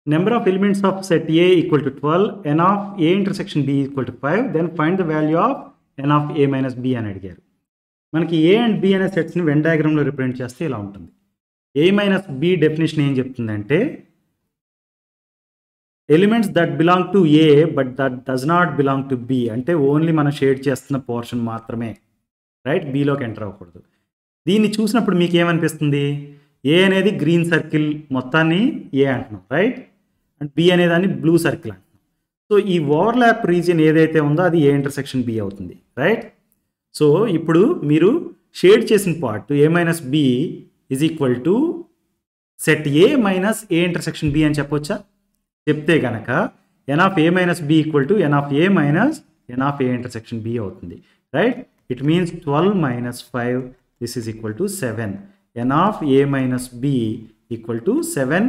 Number of elements of set A equal to 12, n of A intersection B equal to 5, then find the value of n of A minus B అని అడిగారు. మనకి A and B అనే సెట్స్ని when డయాగ్రామ్లో represent చేస్తే ఇలా ఉంటుంది. A minus B definition ఏం చెప్తుందంటే elements that belong to A but that does not belong to B, అంటే ఓన్లీ మనం షేడ్ చేస్తున్న పోర్షన్ మాత్రమే, రైట్, Bలోకి ఎంటర్ అవ్వకూడదు. దీన్ని చూసినప్పుడు మీకు ఏమనిపిస్తుంది? A అనేది గ్రీన్ సర్కిల్ మొత్తాన్ని A అంటున్నాం, రైట్, అండ్ B అనేదాన్ని బ్లూ సర్కిల్ అంటున్నాం. సో ఈ ఓవర్లాప్ రీజియన్ ఏదైతే ఉందో అది A ఇంటర్సెక్షన్ B అవుతుంది, రైట్. సో ఇప్పుడు మీరు షేడ్ చేసిన part A minus B is equal to set A minus A intersection B అని చెప్పొచ్చా? చెప్తే కనుక n of A minus B equal to n of A minus n of A intersection B అవుతుంది, right. It means 12 minus 5 this is equal to 7. n of A minus B equal to 7